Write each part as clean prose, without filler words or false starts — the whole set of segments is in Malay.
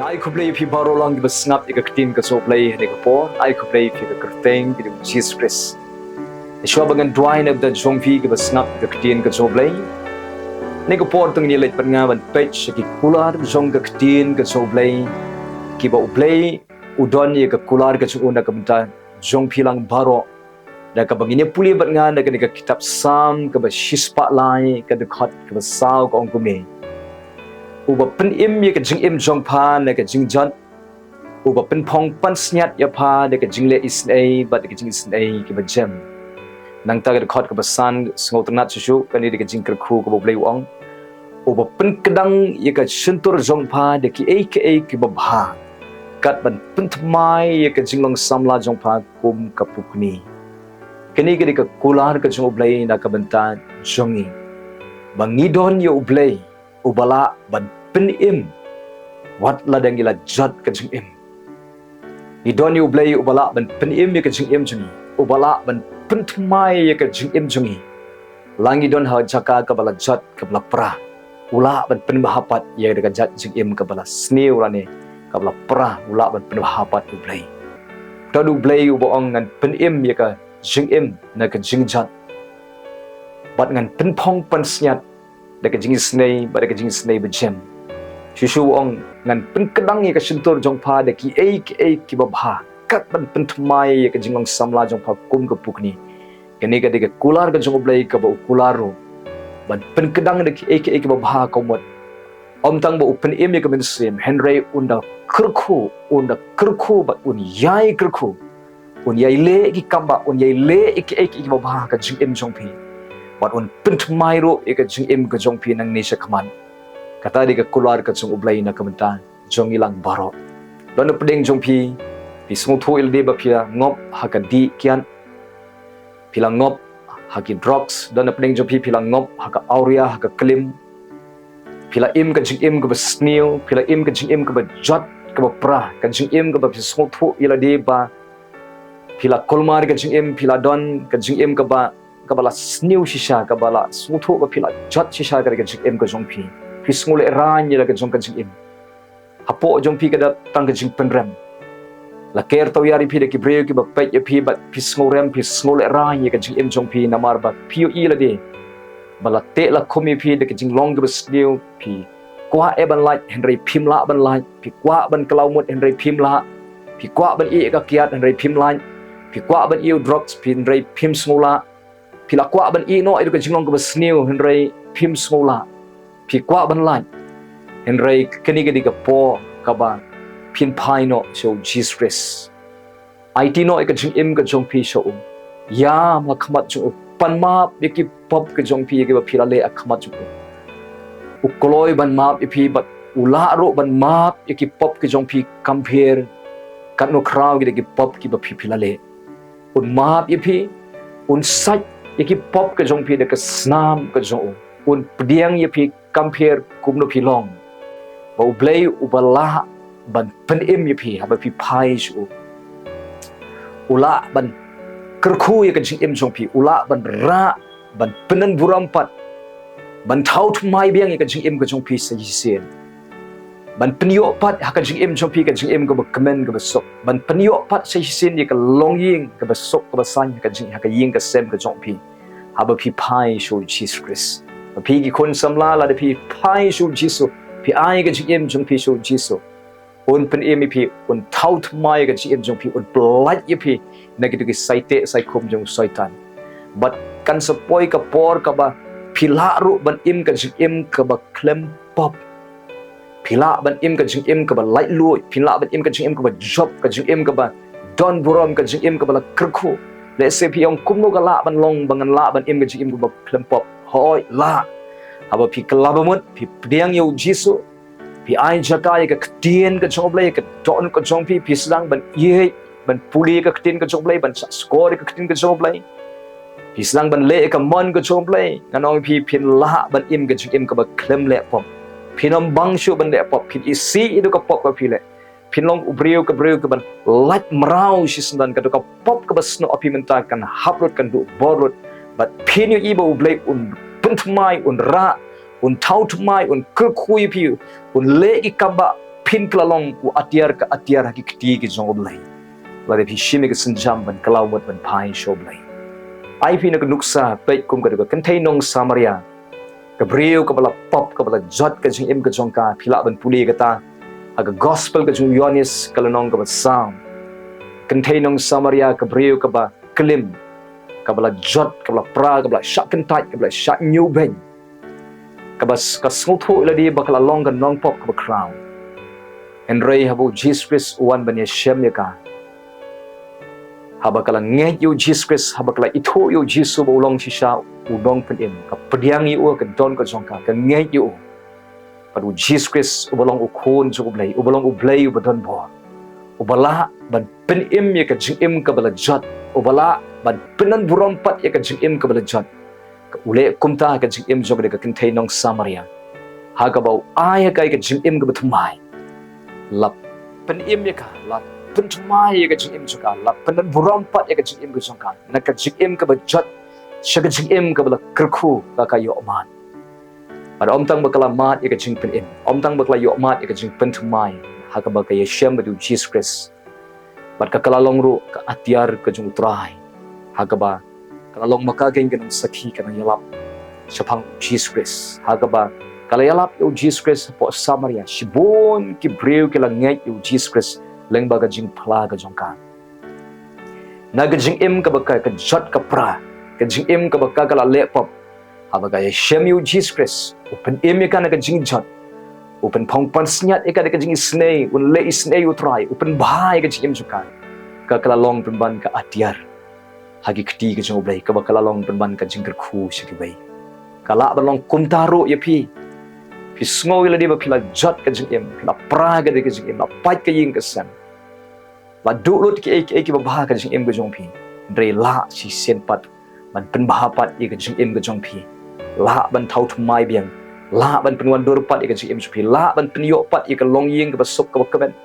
Ai ku Blei pi baro lang ba snap ika ktin ka so Blei ni ko po ai ku Blei pi ka kerteng ki Jesus Christ. Iswa bangan dwine of the jongpi ka ba snap ika ktin ka so Blei. Ni ko po tung ni let nga ban page ki kular jong ka ktin ka so Blei. Ki ba Blei udon ni ka kular ka una ka benta jongpi lang baro. Da ka bangine puli bat nga da ka kitab Sam ka ba shispa lai ka dekat ka ba saw ka ong kume. Uba pen im ye ka jing im jong pa na ka jing jan uba pen pong pan snyat ya pa na ka jing le isnai ba ka jing isnai ki ba jem nang ta ka khot ka ba san sngot nat chu ka ni ka jingkyrkhu ka ba Blei wong uba pen kedang ye ka shintur jong pa de ki ba bha kat ban pen thmai ye ka jing long samla jong pa kum ka pukni kini ka kular ka jong Blei na ka benta jongi bangidon ye Blei ubala ban pen im wat la dang ila jat ka jing im idon yu Blei ubala ban pen im ye ka jing im jungi ubala ban pen thmai ye ka jing im jungi langi don ha Jaka ka bala jat ka bala pra ula ban pen bahapat ye ka jat jing im ka bala Sngi ula ne ka bala pra ula ban pen bahapat u Blei ta du Blei u boong ngan pen im ye ka jing im na ka jing jat bat ngan pen pong pan snyat da ka jing snei ba da ka jing snei ba jem shu ong ngan pen kedang ye ka shintur jong pa da ki ba bha kat ban pen thmai ye ka jing long samla jong pa kum ka pukni kani ka de ka kular ka jong Blei ka ba kularo ban pen kedang da ki ba bha ka mot om tang ba pen im ye ka men sim henry unda kyrkhu ba un yai kyrkhu un yai le ki kamba un yai le ki ba bha ka jing im jong pi wat un pen thmai ro e ka jing im ka jong pi nang ni sha khaman kata di ka kular ka jong Blei na kamenta jong ilang baro don pedeng jong pi smooth tho il de ba pia ngop ha ka di kian pila ngop ha ki drugs don pedeng jong pi pila ngop ha ka auria ha ka klim pila im ka jing im ka ba snil pila im ka jing im ka ba jot ka ba pra ka jing im ka ba smooth tho ila de ba pila kolmar ka jing im pila don ka jing im ka ba kabala sniu shisha kabala smutho ba pila jot shisha ka jing im ka jong pi smule ran ye ka jong ka jing im hapo jong pi ka da tang ka jing penrem la ker to yari pi de ki breu ki ba pe ye pi ba pi smurem pi smule ran ye ka jing im jong pi namar ba pi i la de bala te la khomi pi de ka jing long ka sniu pi kwa e ban lai henry pim la ban lai pi kwa ban klau mut henry pim la pi kwa ban i ka kiat henry pim lai pi kwa ban i drugs pi henry pim smula pila kwa ban i no itu ka jinglong ka sniu henry pim smula pi kwa ban lai henry kani ka diga po ka ba pin pai no so Jesus Christ IT no ka jing im ka jong pi so ya ma khamat jo pan ma be ki pop ka jong pi ka ba phila le akhamat jo u koloi ban ma pi bat ula ro ban ma ki pop ka jong pi compare kan no crowd ki pop ki ba phila le un ma pi un sai yaki pop ka jong pi de ka snam ka jong un pdiang ye pi compare kum no pi long ba Blei ubala ban pen im ye pi ha ba pi pai chu ula ban kyrkhu ye ka jing im jong pi ula ban ra ban penan buram pat ban thau thmai biang ye ka jing im ka jong pi sa yisen ban penyo pat ha ka jing im jong pi ka jing im ka ba comment ka ba sok ban penyo pat sa yisen ye ka long ying ka ba sok ka ba san ka jing ha ka ying ka sem ka jong pi ha ba pi pai shu Jesus Christ ba pi ki kon samla la de pi pai shu Jesus pi ai ka jing im jong pi shu Jesus un pen im pi un thau thmai ka jing im jong pi un blood ye pi negative ki saite sai khom jong saitan but kan sapoi ka por ka ba phila ru ban im ka jing im ka ba klem pop phila ban im ka jing im ka ba light lu phila ban im ka jing im ka ba job ka jing im ka ba don buram ka jing im ka ba kyrkhu le se pi ong kumno ka la ban long bangan la ban im ka jing im ka ba klem pop hoi la aba pi kalabamut pi pdiang yo jisu pi ai Jaka ye ka ktien ka jong Blei ka don ka jong pi sedang ban ye ban puli ka ktien ka jong Blei ban score ka ktien ka jong Blei pi sedang ban le ka mon ka jong Blei nganong pi pin la ban im ka jing im ka ba klem le pop pinom bang shu ban le pop pin isi itu ka pop ka pi le pin long ubriu ka ban lat mrau shi sendan ka ka pop ka basno api menta kan haprot kan du borot but pin yu ibo Blei un puntmai un ra un thau thmai un kyrkhu pi un le ki kamba pin kelalong u atiar haki keti ki jong oblai la de shimi ke senjam ban kalau mat ban pai shoblai ai phi na ka nuksa peit kum ka kan thai nong samaria ka breu ka bala pop ka bala jot ka jing im ka jong ka phila ban puli ka ta aga gospel ka jung yonis kalanong ka ba sound kan thai nong samaria ka breu ka ba klim ka bala jot ka bala pra ka bala syak kan tai ka bala syak new ben kabas kasngutho ila di bakala long kan nongpoh ka crown en rei habu Jesus Christ wan banya shem ka habakala nge yu Jesus Christ habakala itho yu Jesus bo long shisha udong pen ka pediang yu ka don ka jongka ka nge yu padu Jesus Christ ubolong ukon ju ublei ubolong ublei ubadon bo ubala ban pen ya ka jing ka bala jot ubala ban penan burompat ya ka jing ka bala jot ule kumta ka jing jog de ka kintai nong samaria ha ka bau aya ka jing ka bathmai lap pen ya ka lap pen thmai ya ka jing joka lap penan burompat ya ka jing ka jongka na ka jing ka bajot shaga jing ka bala kirkhu ka yo man ada om tang bakala mat ya ka jing pen om tang bakala yo mat ya ka jing pen thmai ha ka ba ka yeshem badu Jesus Christ bat ka kalalong ru ka atiar ka jung utrai ha ka ba kalalong makageng ganang sakhi ka nang yalap syapang Jesus Christ hagaba kalayalap yu Jesus Christ po Samaria shibon ki breu ki langay yu Jesus Christ leng baga jing pala ka jongka naga jing im ka baka ka jot ka pra ka jing im ka baka ka lepop habaga shem yu Jesus Christ open im ka naga jing jot open pong pansnyat ka naga jing snei un le snei utrai open bahai ka jing im juka ka kalalong penban ka atiar hagi keti ke jong oblai ka bakala long penban ka jingkyrkhu shiki bai kala balong kumtaro ya pi sngo ila di ba pila jot ka jing pila praga de ka jing la pat ka ying ka san la dulut ki ek ba bah ka jing ka jong pi dre la si sen pat ban pen bah pat ka jing ka jong pi la ban thau thmai biang la ban penwan dor pat ka jing pi la ban pen yo pat ka long ying ka basuk ka ben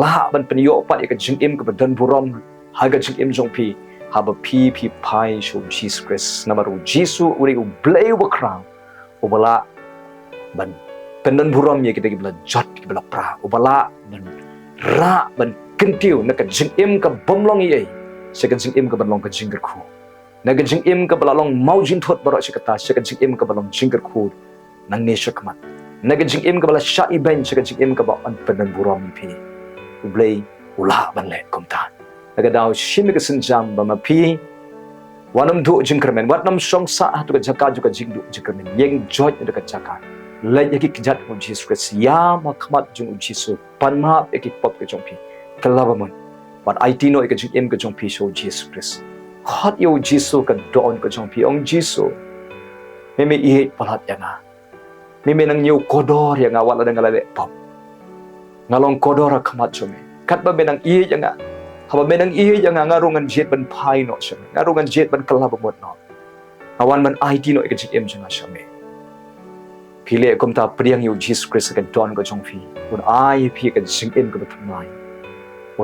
la ban pen yo pat ka jing ka dan burom haga jing jong pi haba pi pai show Jesus Christ namaru Jesus uri u blei u crown ubala ban pendan buram ye kita bela jot kita bela pra ubala ban ra ban kentiu na ka jing ka bomlong ye second jing ka balong ka jingkyrkhu na ka jing ka balalong maujin thot baro sikata second jing ka balong jingkyrkhu nang ne shakmat na ka jing ka bala sha iben second jing ka ba an pendan buram pi u blei ula ban le komta nagadaw shimi ka senjam ba mapi wanam du jingkermen watnam song sa tu ka jaka juga jingdu jingkermen yeng joy de ka jaka lai yaki kijat mo Jesus Christ ya makmat jung Jesus panma yaki pop ka jongpi kalabamon wat IT no ka jing ka jongpi show Jesus Christ hot yo Jesus ka doon ka jongpi ong Jesus meme i palat yana meme nang yo kodor yang awal ada ngalale pop ngalong kodor kamat jome kat ba benang i yang haba menang iya yang ngarungan jet ban pai no syame ngarungan jet ban kelab mod no awan man IT no ka jing janga syame pile kom ta priang yu Jesus Christ ka don ka jongfi un ai phi ka jing ka bathmai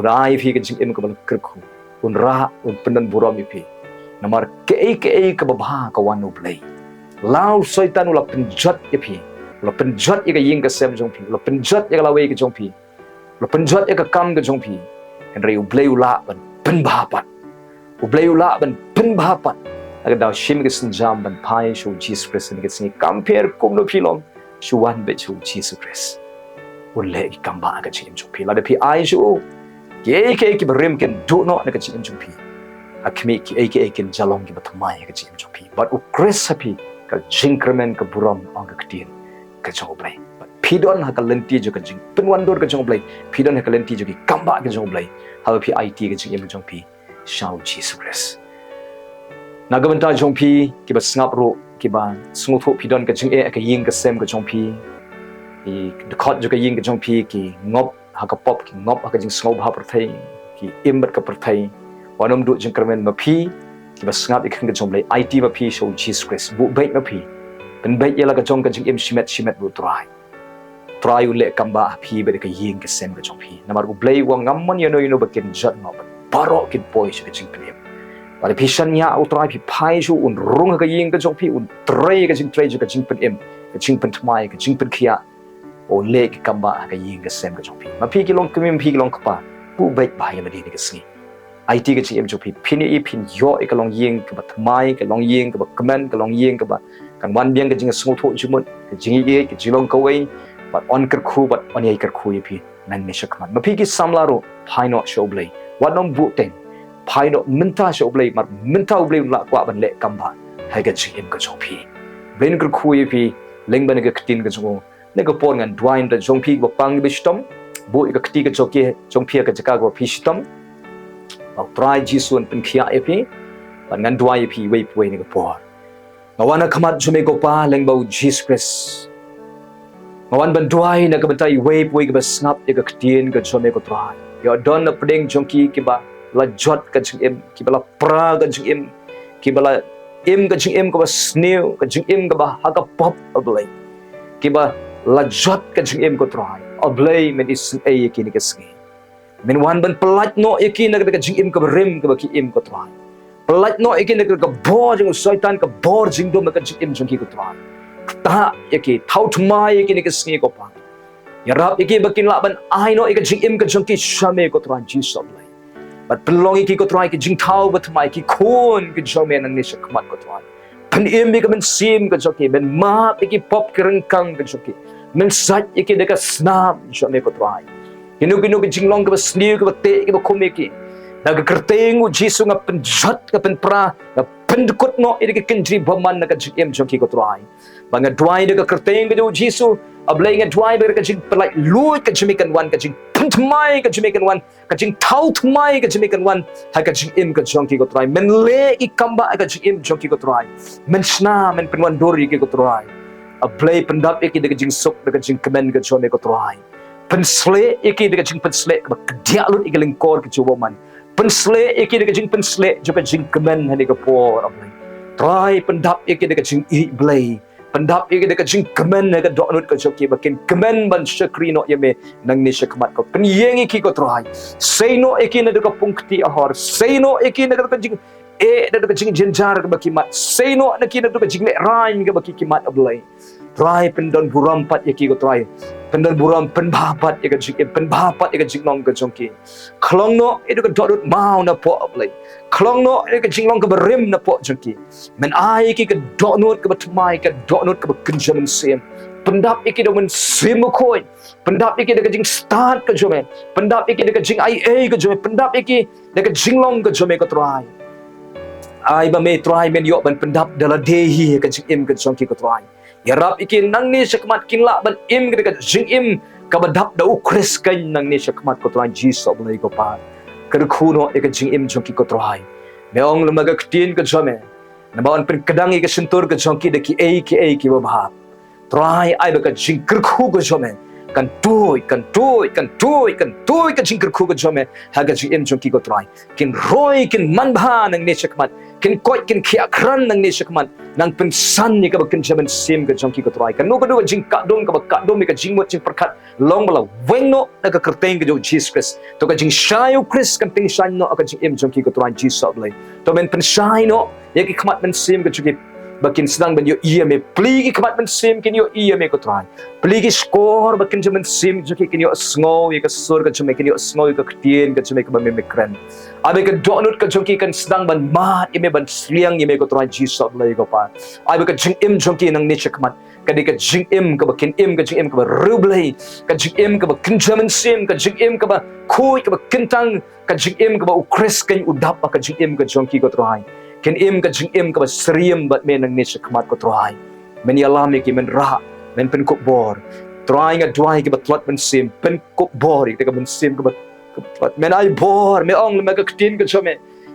un ai phi ka jing ka bal kirkhu un ra un pendan buram pi namar ke ka babha ka wan blei lau syaitan ula penjat pi ula penjat ka ying ka sem jongfi ula penjat ka lawe ka jongfi ula penjat ka kam ka jongfi Henry ublei ula ban pen bahapat ublei ula ban pen bahapat agadaw shim ke senjam ban pai show Jesus Christ ni ke singi compare kum no pilom shuan be show Jesus Christ ulle ikamba aga chim chupi la de pi ai shu ke berim ken do no na ke chim chupi akmi ki ken jalong ki bathmai ke chim chupi but u Christ happy ka jingkermen ka buram ang ka tin ka choblai pidon ha kalenti jo ka jing penwan dor ka jong blai pidon ha kalenti jo ki kamba ka jong blai ha pi IT ka jing jong pi shau Jesus Christ nagabanta jong pi ki ba snap ro ki ba sngupo pidon ka jing ka ying ka sem ka jong pi i de khot jo ka ying ka jong pi ki ngop ha ka pop ki ngop ha ka jing sngob ha perthai ki imbat ka perthai wanom du jing kermen ma pi ki ba snap ikhang ka jong blai IT ba pi shau Jesus Christ bu bait ma pi pen bait yala ka jong ka jing shimet bu try try ule kamba phi be ka ying ka sem ka jong phi namar u blei wa ngamman yano bakin jat no baro kin boy ka jing phem pare phi shanya u try phi phai shu un rung ka ying ka jong phi un tray ka jing tray ka jing pen ka jing pen thmai ka jing pen khia le ki kamba ka ying ka sem ka jong pi ma pi ki long kemi pi ki long kapa pu baik bahaya ma di ni ka sngi IT ka chi em jong pi pin i pin yo e ka long ying ka ba thmai ka long ying ka ba comment ka long ying ka ba kan wan biang ka jing sngo tho jumun ka jing ye ka jilong ka wei but on kyrkhu but on ye kyrkhu ye pi nan ni shakman ma pi ki samla ro phai no show blai wat nom bu ten phai no minta show blai mar minta blai la kwa ban le kamba hai ka chi em ka jong pi ben kyrkhu ye pi leng ban ka ktin ka jong ne ka pon ngan dwain da jong pi ba pang bi stom bu ka kti ka joki jong pi ka jaka ka pi stom ba try jisun pen khia ye pi ban ngan dwai ye pi wei pwe ne ka por ngawana khamat jume ko pa leng ba Jesus Christ ngawan ban dwai na ka bantai wei pwe ka ba snap ye ka ktin ka jome ko try yo don na pdeng jongki ki ba la jot ka jing em ki ba la pra ka jing em ki ba la em ka jing em ka ba sneu ka jing em ka ba ha ka pop ablay ki ba la jot ka jing em ko try ablay men is a ki ni ka sngi men wan ban plat no ye ki na ka jing em ka rim ka ba ki em ko try plat no ye ki na ka bor jing shaitan ka bor jing do ka jing em jongki ko try ta ye ki thau thma ye ki ni ka sngi ko pa ya rap ye ki ba kin la ban ai no ye ka jing em ka jongki shame ko try Jesus ablay but pelongi ki ko try ki jing thau ba thmai ki khon ki jome nang ni shakmat ko try pan em bi ka men sim ka joki men ma ki pop kereng kang ka joki men sat ki de ka snap jome ko try inu ki jing long ka ba sniu ka ba te ki ba khome ki na ka kerteng u jisu nga pen jat ka pen pra ka pen kut no ide ki kendri baman na ka jing em joki ko try ba nga dwai de ka kerteng ka u jisu ablay nga dwai ba ka jing pelai lui ka jimikan wan ka jing thmai ka jimikan wan ka jing thau thmai ka jimikan wan ha ka jing im ka jongki ko try men le I kamba ka jing im jongki ko try men sna men penwan dori ki ko try ablay pendap ki de ka jing sok de ka jing kemen ka jome ko try pensle ki de ka jing pensle ka dia lut I lingkor ki chuwa man pensle ki de ka jing pensle jo ka jing kemen ha de ka por ablay try pendap ki de ka jing I blei pendap ye de ka jing kemen ka donut ka joki bakin kemen ban shakri no yeme nang ni shakmat ko pen yengi ki ko try say no eki na de ka pungti ahor say no eki na ka jing de ka jing jenjar ka baki mat say no na ki na ka jing le rain ka baki ki mat ablay try pendon buram pat ye ki ko try pendon buram pen bapat ye ka jing pen bapat ye ka jing nong ka jongki khlong no e de ka donut mau na po ablay khlong no e ka jing long ka berim na po jongki men ai ki ka donut ka batmai ka donut ka kenjaman sem pendap iki do men sem khoi pendap iki de ka jing start ka jome pendap iki de ka jing ai ka jome pendap iki de ka jing long ka jome ka try ai ba me try men yo ban pendap dala dehi ka jing im ka jongki ka try ya rap iki nang ni shakmat kin la ban im ka jing im ka badap da u kris kan nang ni shakmat ko try Jesus blai ko pa kyrkhu no e ka jing im jongki ko try me ong lemaga ktin ka jome na bawan pen kadang I ka sentur ka jongki de ki ba bahap try ai ba ka jingkyrkhu ka jome kan toy ka jingkyrkhu ka jome ha ka jing im jongki ko try kin roi kin manbha nang ni shakmat kin koi kin khia khran nang ni shakmat nang pen san ni ka ba kin jaman sim ka jongki ko try kan no ka do jing ka dom ka dom ka jing mot jing perkat long bala wengno na ka kerteng ka jo Jesus Christ to ka jing shayu Christ kan ting shan no ka jing im jongki ko try Jesus blai to men pen shai no ye ki khmat men sim ka jongki bakin sedang ben yo iya me pligi khamat men sim kin yo iya me ko try pligi score bakin jaman sim jongki kin yo sngo ye ka sur ka jome kin yo sngo ka ktien ka jome ka ba me kran abe ka donut ka jongki kan sedang ban mat ye me ban sliang ye me ko try Jesus blai ko pa abe ka jing im jongki nang ni chakmat ka de ka jing im ka bakin im ka jing im ka ba rublai ka jing im ka ba kin jaman sim ka jing im ka ba khoi ka ba kintang ka jing im ka ba ukris kan udap ka jing im ka jongki ko try ken im ka jing im ka ba sriem bat men nang ni shakmat ko try men yalami ki men ra men pen ko bor trying a dwai ki ba tlot men sim pen ko bor ki ka men sim ka ba men ai bor me ong me ka ktin ka chome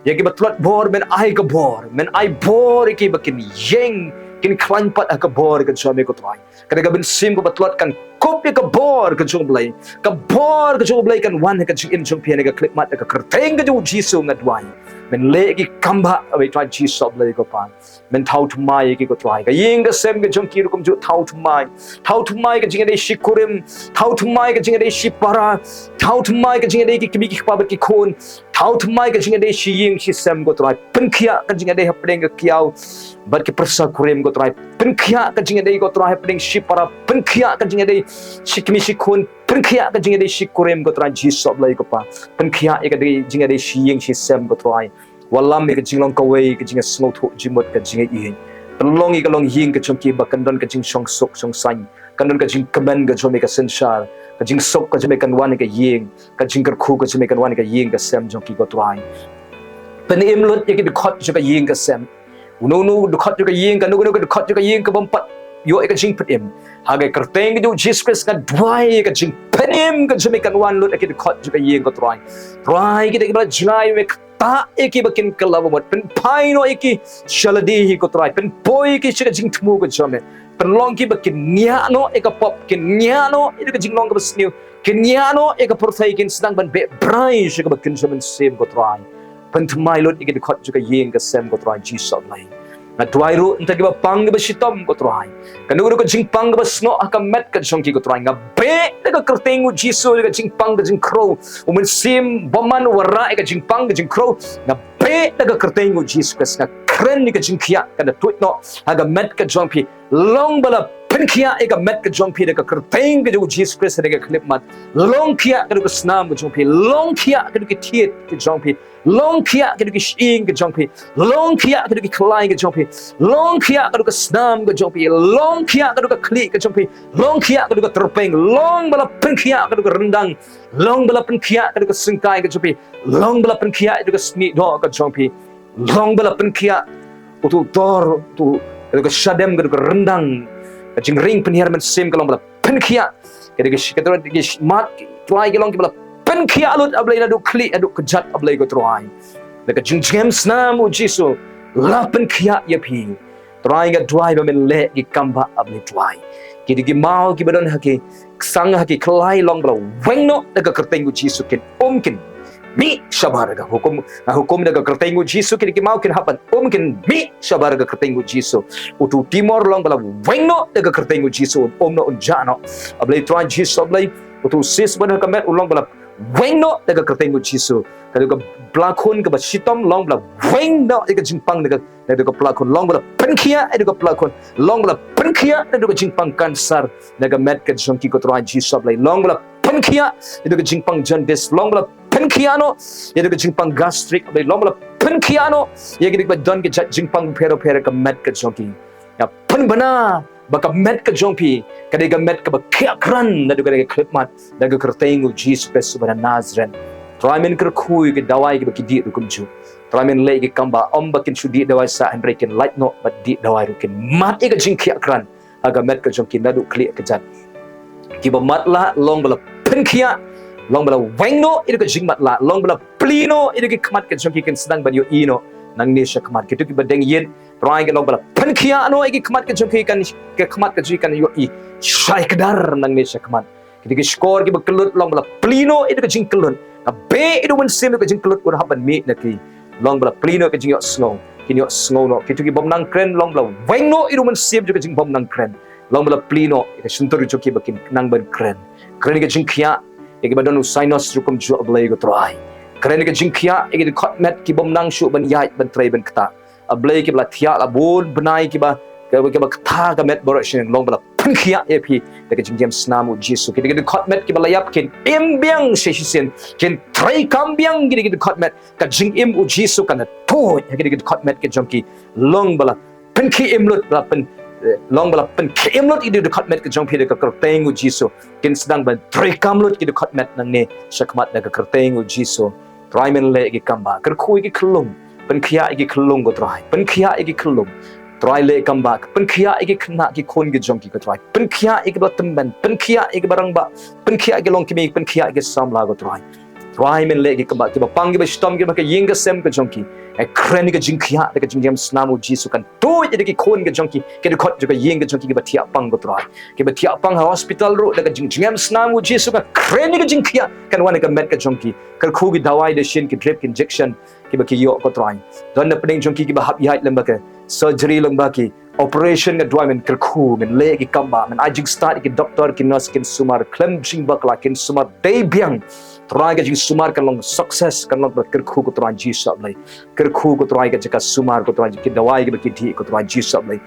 ye ki ba tlot bor men ai ka bor men ai bor ki ba kin yeng kin klan pat ka bor ka chome ko try ka ka ben sim ko ba tlot kan kop ka bor ka chung blai ka bor ka chung blai kan wan ka jing im chung pia ka clip mat ka kerteng ka ju jisu nga dwai men le ki kamba abai try Jesus blai ko pa men thau thmai ki ko try ka ying ka sem ka jong ki ru kum ju thau thmai ka jing dei shikurim thau thmai ka jing dei shipara thau thmai ka jing dei ki kimi ki pa ba ki khon thau thmai ka jing dei shi ying shi sem ko try pen khia ka jing dei hapdeng ka kiau bat ki prasa kurim ko try penkhia ka jing dei ko trai pening shipara penkhia ka jing dei shikmi shikun penkhia ka jing dei shikurem ko trai Jesus blai ko pa penkhia ka dei jing dei shiyeng shi sem ko trai walam ka jing long ka wei ka jing sngo thu jimot ka jing i long ka long ying ka chomki ba kandon ka jing song sok song san kandon ka jing kamen ka jomi ka senshar ka jing sok ka jomi kan wan ka ying ka jing kyrkhu ka jomi kan wan ka ying ka sem jong ki ko trai pen imlut ye ki khot jo ka ying ka sem nu khot jo ka ying ka nu khot jo ka ying ka bompat yo ka jing pet im hagai kerteng jo Jesus Christ ka dwai ka jing penim ka jomi kan wan lut ki khot jo ka ying ka trai ki ba jai me ta eki bakin kalaw mot pen pai no eki shaladi hi ko trai pen poi ki chika jing thmu ko jome pen long ki bakin nya no eka pop kin nya no eka jing long ka basniu kin nya no eka porthai kin sedang ban be brai chika bakin jomen sem ko trai pen thmai lot eki khot chika yeng ka sem ko trai Jesus lai na tuai ru ntagi ba pang ba shitom ko trai kanu ko jing pang ba sno aka met ka jong ki ko trai nga be ka kertengu Jesus ka jing pang ka jing crow umen sim boman wara ka jing pang ka jing crow nga be ka kertengu Jesus ka kren ni ka jing khia ka da tuit no aga met ka jong pi long bala penkhia ka met ka jong pi ka kerteng ka Jesus Christ ka clip mat long khia ka snam ka jong pi long khia ka tiet ka jong pi long khia ka shing ka jong pi long khia ka klai ka jong pi long khia ka snam ka jong pi long khia ka kli ka jong pi long khia ka terpeng long bala penkhia ka rendang long bala penkhia ka singkai ka jong pi long bala penkhia ka sni do ka jong pi long bala penkhia utu tor tu ka shadem ka rendang jing ring penhiar men sim ka long bala penkhia ka mat klai ka long ka bala penkhia alut ablai na du kli adu kejat ablai ko trai leka jing james nam u jisu la penkhia ya pi trai ga dwai ba men le ki kamba ablai dwai ki di mau ki badon haki sang haki klai long bala wengno leka kerteng u jisu kin kin mi shabar ga hukum daga kerteng u jisu ki mau kin hapan kin mi shabar ga kerteng u jisu utu timor long bala wengno daga kerteng u jisu no unjano ablai trai jisu ablai utu sis ban ka met ulong bala wengno daga kerteng u jisu ka plakon ka shitom long bala wengno daga jingpang daga plakon long bala penkhia daga plakon long bala penkhia daga jingpang kansar daga met ka jongki ko trai jisu ablai long bala penkhia daga jingpang jaundice long bala penkiano ya daga jingpang gastric ablai long bala penkiano ya gidik ba don ke jingpang pero ka met ka jongki ya pen bana baka met ka jongpi kadega met ka ba kran na daga clip mat daga kerteng u Jesus Christ bana Nazaren tramen kyrkhu ke dawai ke baki di rukum ju tramen le ke kamba om bakin sudi dawai sa and breaking light no but di dawai rukin mat ke jingki kran aga met ka jongki na du kli ke jat ki ba mat la long bala penkia long bala wengno itu ke jingmat la long bala plino itu ke kmat ke jongki ken sedang ban yo ino nang ni sya kmat ke tu ki badeng yen rai ke long bala penkia no iki kmat ke jongki kan ke kmat ke jikan yo i syai kedar nang ni sya kmat ke skor ke bekelut long bala plino itu ke jing kelun be itu men sim ke jing kelut ur haban mi naki long bala plino ke jing yo snow kin yo snow no ke tu ki bom nang kren long bala wengno itu men sim ke jing bom nang kren long bala plino ke suntur joki bakin nang ban kren ke jing khia ke badon sinus rukum ju ablai go trai kren ke jing khia ke khotmet ki bom nang shu ban yai ban trai ban kata ablai ke bla thia la bon benai ki ba kata ka met boroshin long bala penkhia ep ke jing james namu jisu ke khotmet ki bala yap kin imbiang sheshin kin trai kambiang ke khotmet ka jing im u jisu kan to ke khotmet ke jonki long bala penkhi imlut bala pen long bala pen kemlot itu de khotmet ke jong phi de ka kerteng u jisu kin sedang ban trai kamlot ki de khotmet nang ne shakmat de ka kerteng u jisu traimen le ki kamba kerkhu ki khlung pen khia ki khlung go trai pen khia ki khlung trai le kamba pen khia ki khna ki khon ki jong ki ka trai pen khia ki batam ban pen khia ki barang ba pen khia ki long ki me pen khia ki sam la go trai traimen le ki kamba ki ba pang ki ba stom ki ba ka yinga sem ka jong ki e kren ki jing khia de ka jing jam snamu jisu kan to de ki khon ki jong ki ke de khot ka yinga jong ki ba thia pang go trai ke ba thia pang hospital ro de ka jing jam snamu jisu ka kren ki jing khia kan wan ka met ka jong ki kar khu ki dawai de shin ki drip injection ki ba ki yo ko trai don na pning jong ki ba hap yai lamba ka surgery lamba ki operation nga dwai men kirkhu men le ki kamba men ajing start ki doctor ki nurse kin sumar klem jing bakla kin sumar dei biang trai ga jing sumar kan long success kan long kirkhu ko trai ji sab lai kirkhu ko trai ga jaka sumar ko trai ki dawai ki ki thi ko trai ji sab lai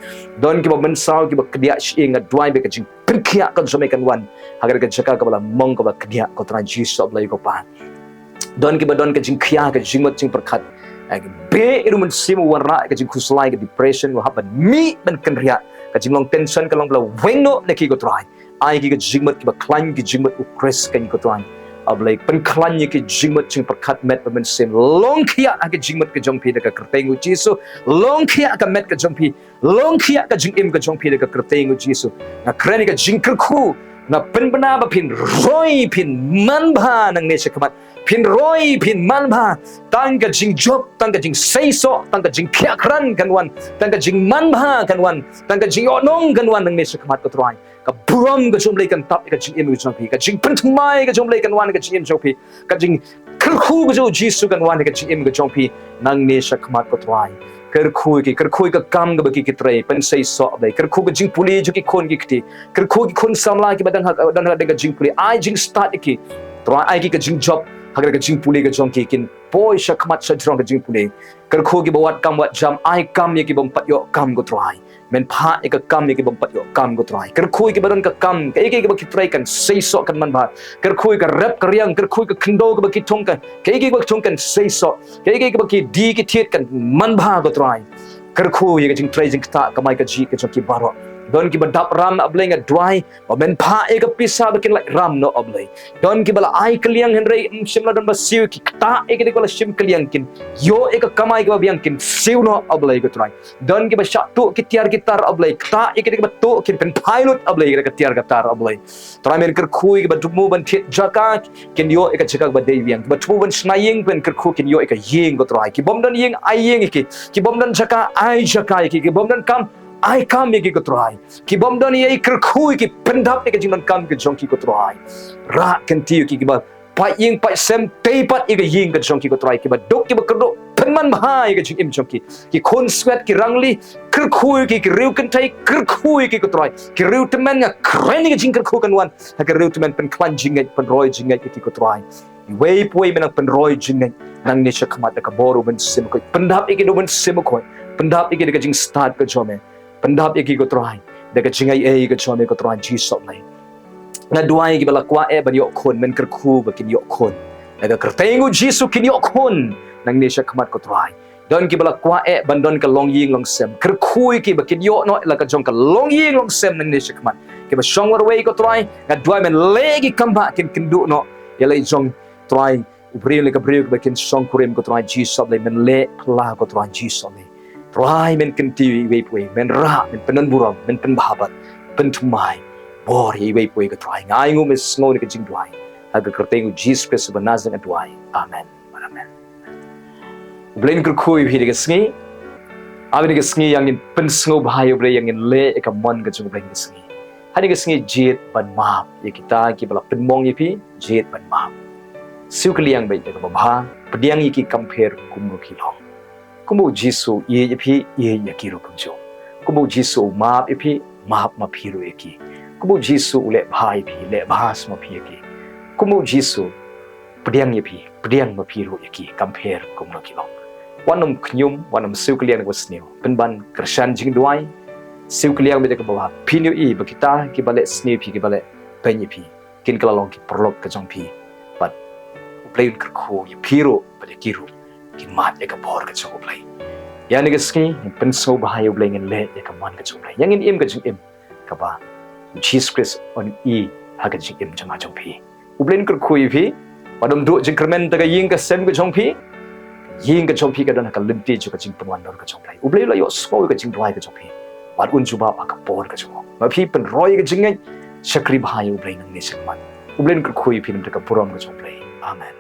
don ki ba men saw ki ba kdia shi nga dwai be ka jing pirkhia kan some kan wan agar ga jaka ka bala mong ko ba kdia ko trai ji sab lai ko pa don ki ba don ka jing khia ka jing mat jing perkhat be iru men simu warna ka jing khuslai ka depression wa haban mi ben kan ria ka jing long tension ka long bla wengno ne ki ko try ai ki ka jing mat ki ba klan ki jing mat u press kan ko try ablai pen klan ki jing mat jing perkhat met men sim long khia ka jing mat ka jong pi ka kerteng u jisu long khia ka met ka jong pi long khia ka jing im ka jong pi ka kerteng u jisu na kreni ka jing kirkhu na pen bana ba pin roi pin man bha nang ne shakmat pin roi pin man bha tang ka jing job tang ka jing sei so tang ka jing khia kran kan wan tang ka jing man bha kan wan tang ka jing onong kan wan nang ne shakmat ko trai ka buram ka jom lei kan tap ka jing im jong pi ka jing pen thmai ka jom lei kan wan ka jing im jong pi ka jing kirkhu ka jo jisu kan wan ka jing im ka jong pi nang ne shakmat ko trai kirkhu ka kam ka baki kitrai pen sei so dai kirkhu ka jing puli jo ki khon ki kti kirkhu ki khon samla ki badang ha ka jing puli ai jing start ki trai ai ki ka jing job hagar ka jing puli ka jong ki kin poi shakmat sa jong ka jing puli kirkhu ki bawat kam wat jam ai kam ye ki bom pat yo kam go trai men pha ek kam ye ki bom pat yo kam go trai kirkhu ki badon ka kam ka ek ki ba kitrai kan sei so kan man ba kirkhu ka rap ka riang kirkhu ka khindo ka ba ki thong ka ki ba thong kan sei so ki ba ki di ki thiet kan man ba go trai kirkhu ye ka jing trai jing ta ka mai ka ji ka jong ki baro don ki badap ram ablai nga dry ba men pha ek pisa ba kin like ram no ablai don ki bala ai kliang henrei shimla don ba siu ki ta ek de bala shim kliang kin yo ek kamai ki ba biang kin siu no ablai ko try don ki ba sha tu ki tiar ki tar ablai ta ek de ba tu kin pen pilot ablai ki tiar ka tar ablai try men ker khui ki ba tumu ban thit jaka kin yo ek chaka ba dei biang ba tumu ban snaying pen ker khu kin yo ek yeng ko try ki bom don yeng ai yeng ki bom don jaka ai jaka ki bom don kam ai kam ye ki ko try ki bom don ye kirkhu ki pendap ke jing don kam ke jong ki ko try ra kan ti ki ba pa ying pa sem te pat ye ying ke jong ki ko try ki ba dok ki ba kerdo penman ba ye ke jing im jong ki khon sweat ki rangli kirkhu ki riu kan tai kirkhu ki ko try ki riu temen nga kreni ke jing kirkhu kan wan ha ki riu temen pen klan jing pen roi jing ki ko try wei poi men pen roi jing nang ne shakmat ka boru ben sim ko pendap ke do ben sim ko pendap ke de jing start ka jome pendap ye ki ko try de ka jingai e ka chome ko try ji sok nai na duai ki bala kwa e ban yo khon men kirkhu ba kin yo khon na ka kertengu jisu kin yo khon nang ne shakmat ko try don ki bala kwa e ban don ka long ying long sem kirkhu ki ba kin yo no la ka jong ka long ying long sem nang ne shakmat ki ba shong war wei ko try na duai men legi kamba kin du no ya lai jong try ubril ka bril ba kin shong kurem ko try ji sok le men le la ko try ji sok le try men kan ti wei pui men ra men penan buram men pen bahabat pen thumai bor hi wei pui ka try ngai ngu mes ngo ni ka jing duai ha ka kerteng Jesus Christ ba nazang duai amen amen blain kur khoi hi de sngi abi de sngi yang in pen sngo bahai bre yang in le ka mon ka jung blain sngi ha de sngi jet ban ma ye kita ki bala pen mong yi pi jet ban ma siu kliang bai de ka ba pediang yi ki compare kum ru ki long kumu jisu ye phi ye yakiro kumjo kumu jisu ma phi ma phiru eki kumu jisu le bhai phi le bhas ma phi eki kumu jisu pediang ye phi pediang ma phiru eki compare kumno kilong wanum knyum wanum siukliang wasneo penban krishan jingduai siukliang be de ba phinyo I bakita ki bale sne phi ki bale penyi phi kin kala long ki prolog ka jong phi but plain kirkhu ye phiru ba kiru ki mat ek bor ka chong play yani ga ski pen so bahai bleng in le ek man ka chong play yang in im ka jing im ka ba Jesus Christ on I ha ka jing im changa chong phi ublen kur khui phi padom du jing kremen ta ga ying ka sem ka chong phi ying ka chong phi ka don ka limti chu ka jing pwan don ka chong play uble la yo so ka jing dwai ka chong phi wat un chu ba ka bor ka chong ma phi pen roi ka jing ngai chakri bahai uble nang ne sakman ublen kur khui phi nam ta ka puram ka chong play amen